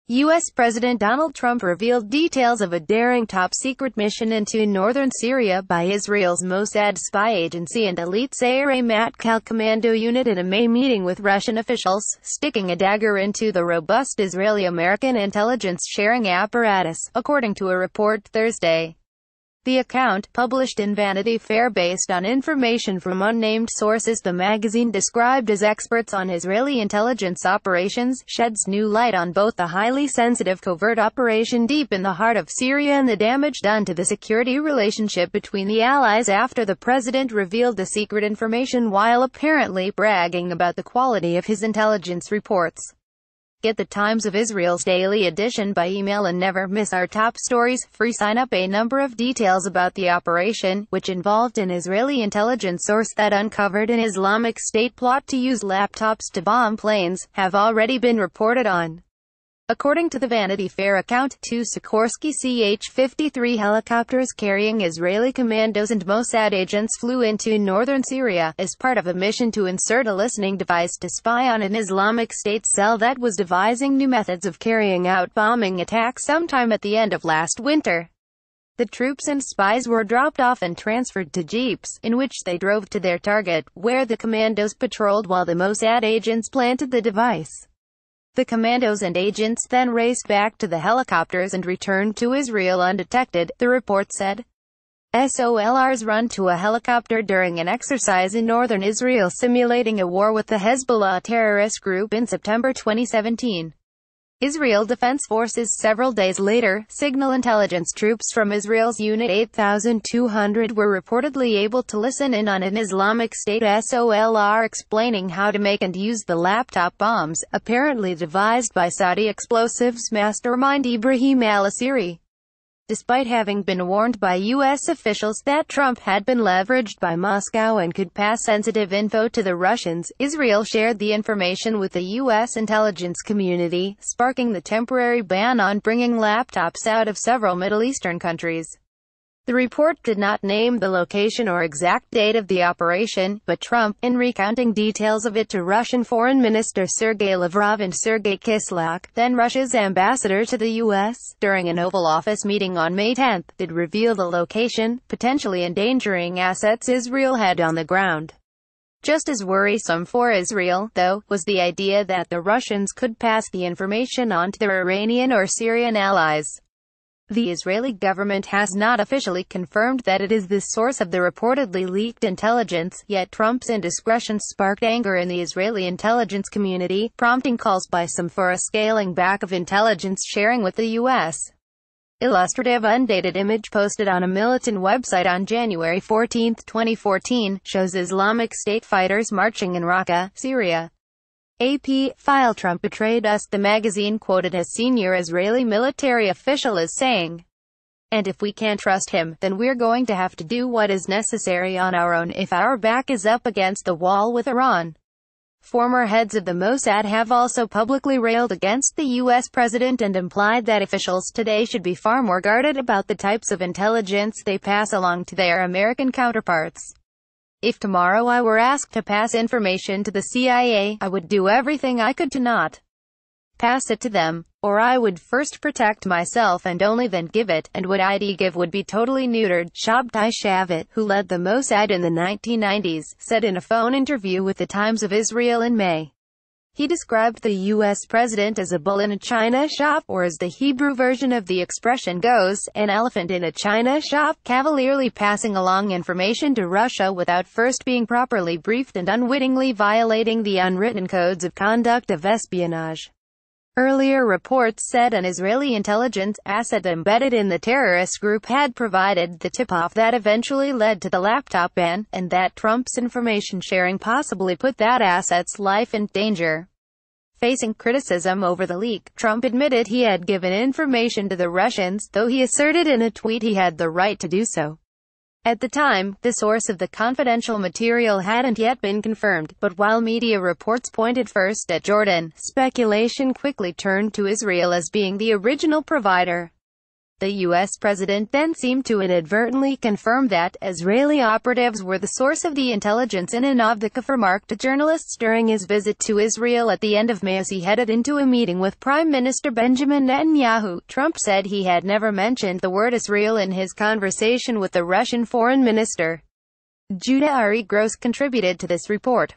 U.S. President Donald Trump revealed details of a daring top-secret mission into northern Syria by Israel's Mossad spy agency and elite Sayeret Matkal commando unit in a May meeting with Russian officials, sticking a dagger into the robust Israeli-American intelligence sharing apparatus, according to a report Thursday. The account, published in Vanity Fair based on information from unnamed sources the magazine described as experts on Israeli intelligence operations, sheds new light on both the highly sensitive covert operation deep in the heart of Syria and the damage done to the security relationship between the allies after the president revealed the secret information while apparently bragging about the quality of his intelligence reports. Get the Times of Israel's daily edition by email and never miss our top stories. Free sign up. A number of details about the operation, which involved an Israeli intelligence source that uncovered an Islamic State plot to use laptops to bomb planes, have already been reported on. According to the Vanity Fair account, two Sikorsky CH-53 helicopters carrying Israeli commandos and Mossad agents flew into northern Syria, as part of a mission to insert a listening device to spy on an Islamic State cell that was devising new methods of carrying out bombing attacks sometime at the end of last winter. The troops and spies were dropped off and transferred to jeeps, in which they drove to their target, where the commandos patrolled while the Mossad agents planted the device. The commandos and agents then raced back to the helicopters and returned to Israel undetected, the report said. SOLRs run to a helicopter during an exercise in northern Israel simulating a war with the Hezbollah terrorist group in September 2017. Israel Defense Forces. Several days later, signal intelligence troops from Israel's Unit 8200 were reportedly able to listen in on an Islamic State SOLR explaining how to make and use the laptop bombs, apparently devised by Saudi explosives mastermind Ibrahim al-Asiri. Despite having been warned by U.S. officials that Trump had been leveraged by Moscow and could pass sensitive info to the Russians, Israel shared the information with the U.S. intelligence community, sparking the temporary ban on bringing laptops out of several Middle Eastern countries. The report did not name the location or exact date of the operation, but Trump, in recounting details of it to Russian Foreign Minister Sergei Lavrov and Sergei Kislyak, then Russia's ambassador to the U.S., during an Oval Office meeting on May 10, did reveal the location, potentially endangering assets Israel had on the ground. Just as worrisome for Israel, though, was the idea that the Russians could pass the information on to their Iranian or Syrian allies. The Israeli government has not officially confirmed that it is the source of the reportedly leaked intelligence, yet Trump's indiscretion sparked anger in the Israeli intelligence community, prompting calls by some for a scaling back of intelligence sharing with the U.S. Illustrative undated image posted on a militant website on January 14, 2014, shows Islamic State fighters marching in Raqqa, Syria. AP file. Trump betrayed us, the magazine quoted a senior Israeli military official as saying. And if we can't trust him, then we're going to have to do what is necessary on our own if our back is up against the wall with Iran. Former heads of the Mossad have also publicly railed against the U.S. president and implied that officials today should be far more guarded about the types of intelligence they pass along to their American counterparts. If tomorrow I were asked to pass information to the CIA, I would do everything I could to not pass it to them. Or I would first protect myself and only then give it, and what I'd give would be totally neutered, Shabtai Shavit, who led the Mossad in the 1990s, said in a phone interview with the Times of Israel in May. He described the U.S. president as a bull in a china shop, or as the Hebrew version of the expression goes, an elephant in a china shop, cavalierly passing along information to Russia without first being properly briefed and unwittingly violating the unwritten codes of conduct of espionage. Earlier reports said an Israeli intelligence asset embedded in the terrorist group had provided the tip-off that eventually led to the laptop ban, and that Trump's information sharing possibly put that asset's life in danger. Facing criticism over the leak, Trump admitted he had given information to the Russians, though he asserted in a tweet he had the right to do so. At the time, the source of the confidential material hadn't yet been confirmed, but while media reports pointed first at Jordan, speculation quickly turned to Israel as being the original provider. The U.S. president then seemed to inadvertently confirm that Israeli operatives were the source of the intelligence in and of the KF, remarked to journalists during his visit to Israel at the end of May as he headed into a meeting with Prime Minister Benjamin Netanyahu. Trump said he had never mentioned the word Israel in his conversation with the Russian Foreign Minister. Judah Ari Gross contributed to this report.